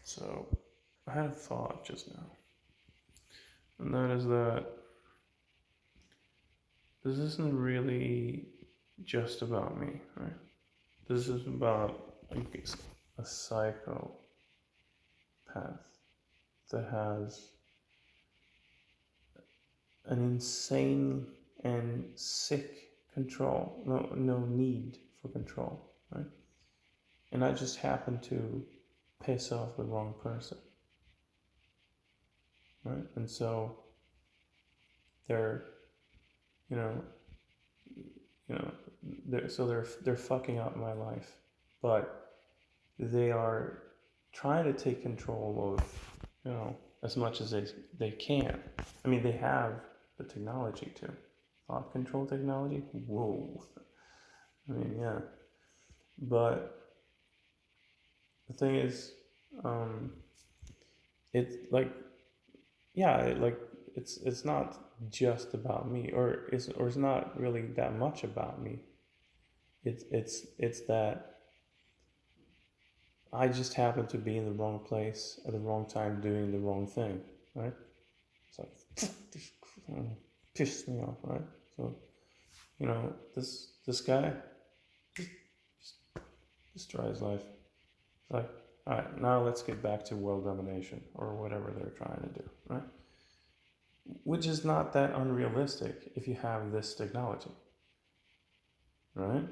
So I had a thought just now, and that is that this isn't really just about me, right? This is about a psychopath that has an insane and sick control, no need for control, right? And I just happen to piss off the wrong person, right? And so they're, you know, you know, they're fucking up my life, but they are trying to take control of, as much as they can. I mean, they have the technology to thought control technology. Whoa. I mean, yeah, but the thing is, um, it's like, yeah, it's not just about me, or it's not really that much about me. It's that I just happen to be in the wrong place at the wrong time doing the wrong thing, right? It's like this pissed me off, right? So this guy just destroy his life. It's like, all right, now let's get back to world domination or whatever they're trying to do, right? Which is not that unrealistic if you have this technology, right?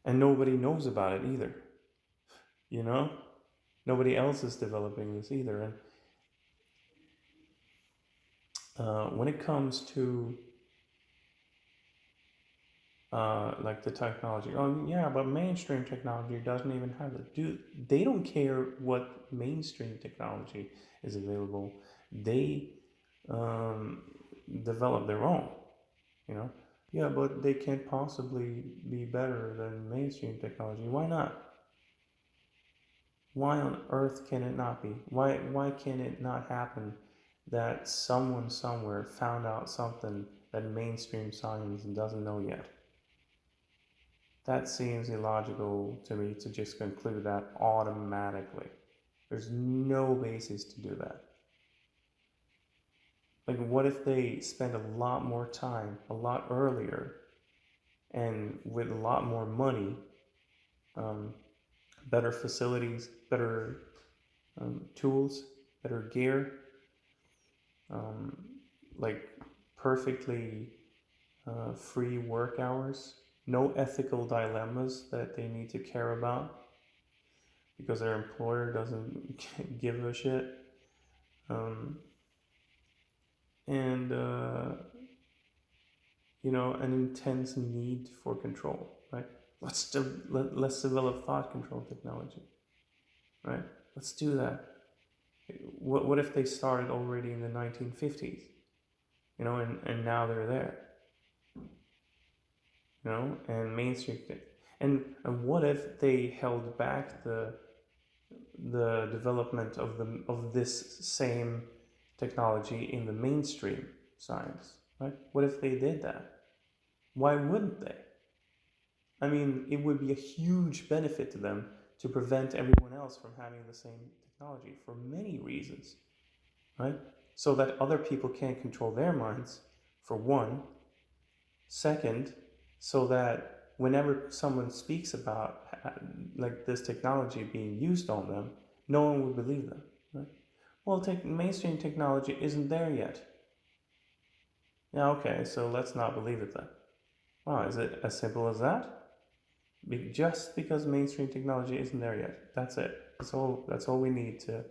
And nobody knows about it either, you know? Nobody else is developing this either. And when it comes to like the technology, oh yeah, but mainstream technology doesn't even have it. They don't care what mainstream technology is available. They um, develop their own, you know. Yeah, but they can't possibly be better than mainstream technology. Why not? Why on earth can it not be? Why can it not happen that someone somewhere found out something that mainstream science doesn't know yet? That seems illogical to me to just conclude that automatically. There's no basis to do that. Like, what if they spend a lot more time, a lot earlier, and with a lot more money, um, better facilities, better tools, better gear, um, like perfectly free work hours, no ethical dilemmas that they need to care about because their employer doesn't give a shit, um, and an intense need for control. Right? Let's develop thought control technology. Right? Let's do that. What if they started already in the 1950s? And now they're there. And mainstream thing. And what if they held back the development of this same technology in the mainstream science, right? What if they did that? Why wouldn't they? I mean, it would be a huge benefit to them to prevent everyone else from having the same technology for many reasons, right? So that other people can't control their minds, for one. Second, so that whenever someone speaks about like this technology being used on them, no one would believe them. Right? Well, mainstream technology isn't there yet. Yeah, okay, so let's not believe it then. Wow, is it as simple as that? Just because mainstream technology isn't there yet, that's it. That's all we need to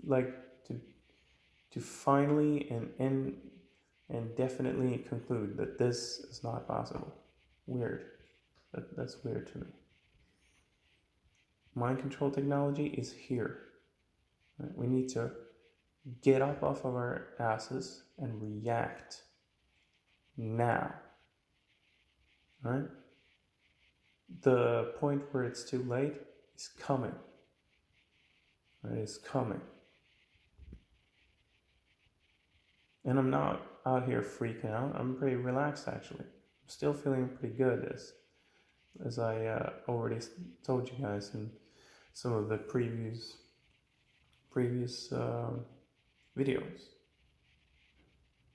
like to to finally and definitely conclude that this is not possible. Weird. That's weird to me. Mind control technology is here. Right? We need to get up off of our asses and react now. Right? The point where it's too late is coming. Right? It's coming. And I'm not out here freaking out. I'm pretty relaxed actually. I'm still feeling pretty good as I already told you guys. And some of the previous videos.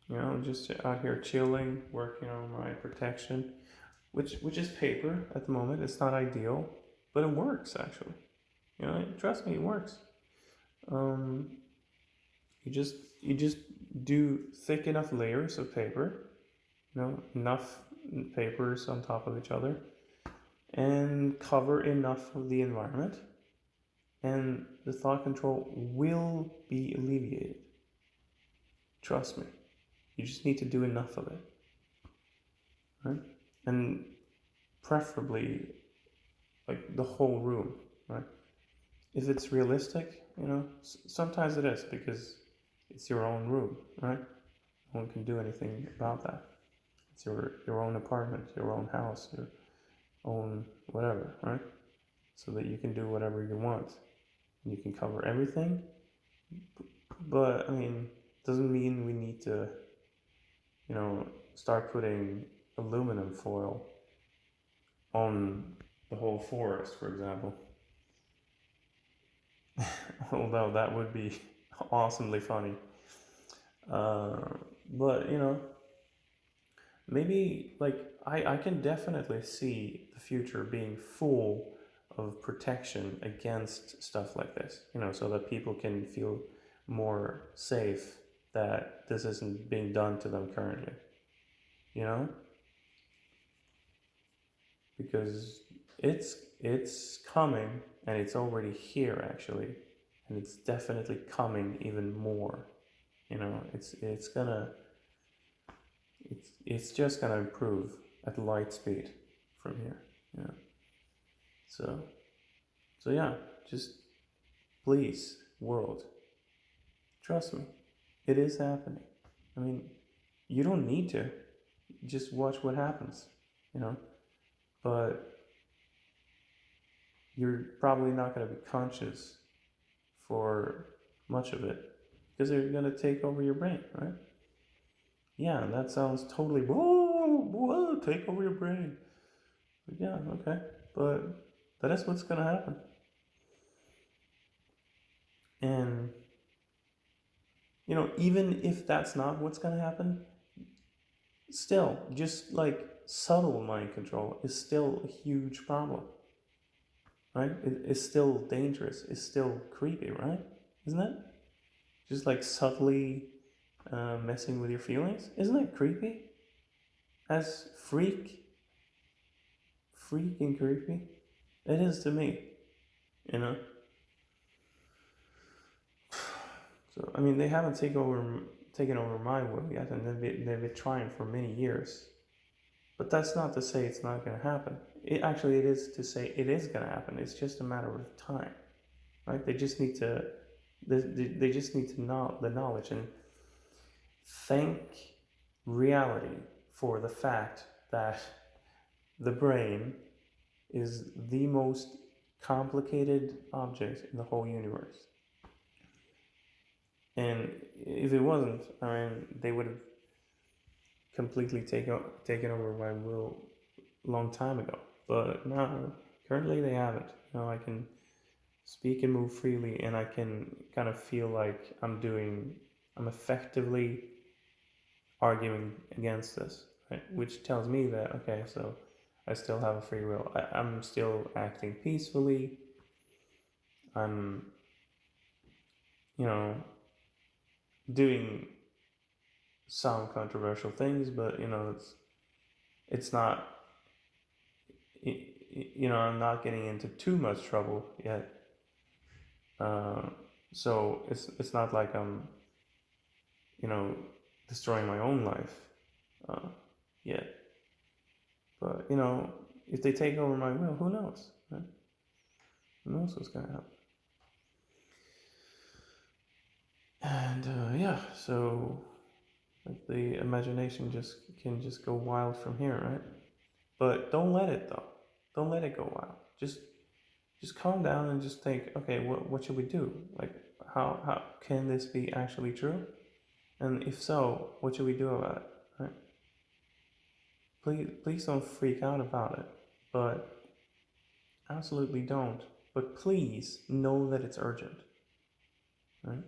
You know, just out here chilling, working on my protection, which is paper at the moment. It's not ideal, but it works actually. You know, trust me, it works. You just do thick enough layers of paper, you know, enough papers on top of each other, and cover enough of the environment, and the thought control will be alleviated. Trust me. You just need to do enough of it, right? And preferably, like the whole room, right? If it's realistic, you know, sometimes it is because it's your own room, right? No one can do anything about that. It's your own apartment, your own house, your own whatever, right? So that you can do whatever you want. You can cover everything, but I mean, doesn't mean we need to, you know, start putting aluminum foil on the whole forest, for example. Although that would be awesomely funny. But, you know, maybe, like, I can definitely see the future being full of protection against stuff like this, you know, so that people can feel more safe that this isn't being done to them currently, you know? Because it's coming, and it's already here actually, and it's definitely coming even more. You know, it's just gonna improve at light speed from here. You know, so yeah, just please, world, trust me, it is happening. I mean, you don't need to, just watch what happens. You know, but you're probably not going to be conscious for much of it because they're going to take over your brain, right? Yeah, that sounds totally whoa, take over your brain. But yeah, okay, but that is what's going to happen. And you know, even if that's not what's going to happen, still, just like subtle mind control is still a huge problem, right? It's still dangerous. It's still creepy, right? Isn't it? Just like subtly messing with your feelings. Isn't that creepy? As freaking creepy. It is to me, you know. So I mean, they haven't taken over my will yet, and they've been trying for many years. But that's not to say it's not going to happen. It is to say it is going to happen. It's just a matter of time, right? They just need to know the knowledge and thank reality for the fact that the brain is the most complicated object in the whole universe. And if it wasn't, I mean, they would have completely taken over my will a long time ago. But no, currently they haven't. You know, I can speak and move freely, and I can kind of feel like I'm effectively arguing against this, right? Which tells me that, okay, so I still have a free will. I'm still acting peacefully. I'm, you know, doing some controversial things, but, you know, it's not, you know, I'm not getting into too much trouble yet. So it's not like I'm, you know, destroying my own life yet. But, you know, if they take over my will, who knows? Right? Who knows what's going to happen? And yeah, so like the imagination can just go wild from here, right? But don't let it though. Don't let it go wild. Just calm down and just think, okay, what should we do? Like, how can this be actually true? And if so, what should we do about it? Right? Please don't freak out about it, but absolutely don't but please know that it's urgent. Right?